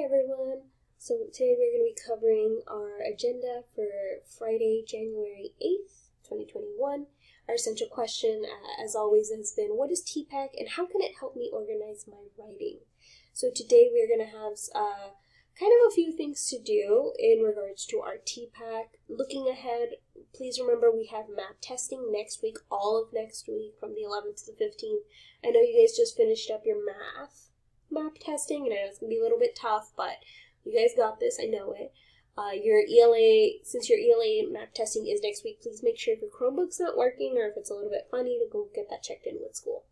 everyone. So today we're going to be covering our agenda for Friday, January 8th, 2021. Our essential question, as always, has been, what is TPAC and how can it help me organize my writing? So today we're going to have kind of a few things to do in regards to our TPAC. Looking ahead, please remember we have map testing next week, all of next week from the 11th to the 15th. I know you guys just finished up your map testing, and I know it's going to be a little bit tough, but you guys got this, I know it. Your ELA, since your ELA map testing is next week, please make sure if your Chromebook's not working or if it's a little bit funny to go get that checked in with school.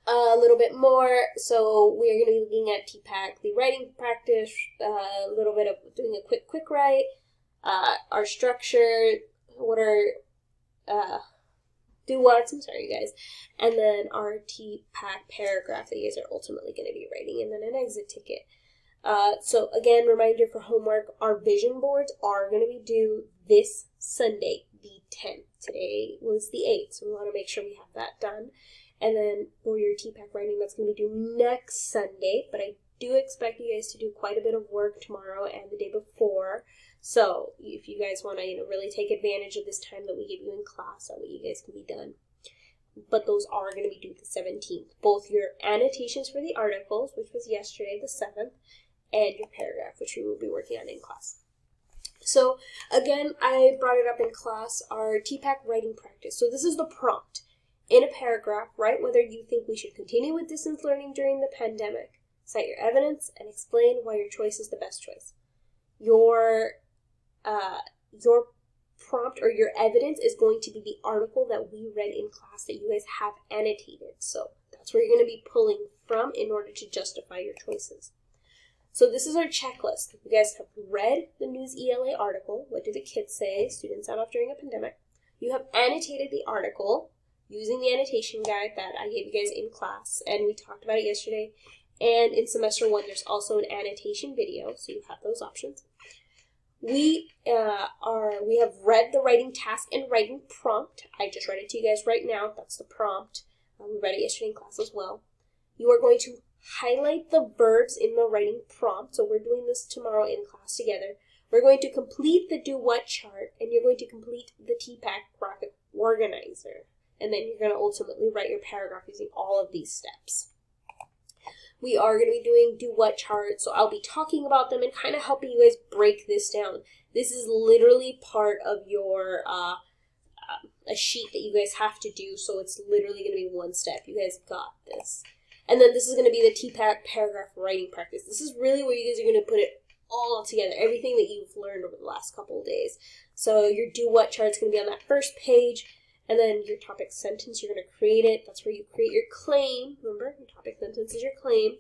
A little bit more, so we are going to be looking at TPAC, the writing practice, a little bit of doing a quick write, our structure, what are do-whats, I'm sorry you guys, and then our TPAC paragraph that you guys are ultimately going to be writing, and then an exit ticket. So again, reminder for homework, our vision boards are going to be due this Sunday, the 10th. Today was the 8th, so we want to make sure we have that done. And then for your TPAC writing, that's going to be due next Sunday, but I do expect you guys to do quite a bit of work tomorrow and the day before. So if you guys want to, really take advantage of this time that we give you in class, that way you guys can be done. But those are going to be due the 17th. Both your annotations for the articles, which was yesterday, the 7th, and your paragraph, which we will be working on in class. So again, I brought it up in class, our TPAC writing practice. So this is the prompt. In a paragraph, write whether you think we should continue with distance learning during the pandemic. Cite your evidence and explain why your choice is the best choice. Your prompt or your evidence is going to be the article that we read in class that you guys have annotated. So that's where you're going to be pulling from in order to justify your choices. So this is our checklist. You guys have read the News ELA article. What do the kids say? Students out off during a pandemic. You have annotated the article using the annotation guide that I gave you guys in class, and we talked about it yesterday. And in semester 1, there's also an annotation video, so you have those options. We have read the writing task and writing prompt. I just read it to you guys right now. That's the prompt. We read it yesterday in class as well. You are going to highlight the verbs in the writing prompt. So we're doing this tomorrow in class together. We're going to complete the do-what chart, and you're going to complete the TPAC graphic organizer. And then you're going to ultimately write your paragraph using all of these steps. We are going to be doing do-what charts, so I'll be talking about them and kind of helping you guys break this down. This is literally part of your a sheet that you guys have to do, so it's literally going to be one step. You guys got this. And then this is going to be the TPAC paragraph writing practice. This is really where you guys are going to put it all together, everything that you've learned over the last couple of days. So your do-what chart is going to be on that first page. And then your topic sentence, you're going to create it. That's where you create your claim. Remember, your topic sentence is your claim.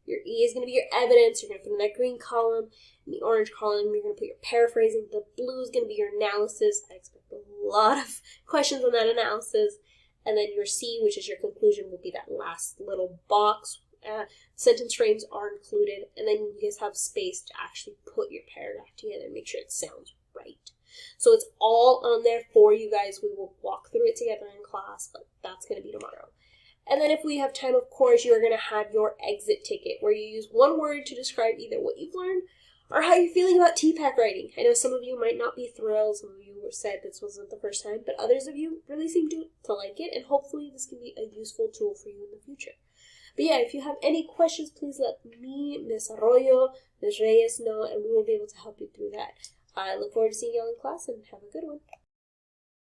Your E is going to be your evidence. You're going to put in that green column. In the orange column, you're going to put your paraphrasing. The blue is going to be your analysis. I expect a lot of questions on that analysis. And then your C, which is your conclusion, will be that last little box. Sentence frames are included. And then you guys have space to actually put your paragraph together and make sure it sounds right. So it's all on there for you guys. We will walk through it together in class, but that's going to be tomorrow. And then if we have time, of course, you are going to have your exit ticket, where you use one word to describe either what you've learned or how you're feeling about TPAC writing. I know some of you might not be thrilled. Some of you said this wasn't the first time, but others of you really seem to like it, and hopefully this can be a useful tool for you in the future. But yeah, if you have any questions, please let me, Ms. Arroyo, Ms. Reyes know, and we will be able to help you through that. I look forward to seeing you all in class, and have a good one.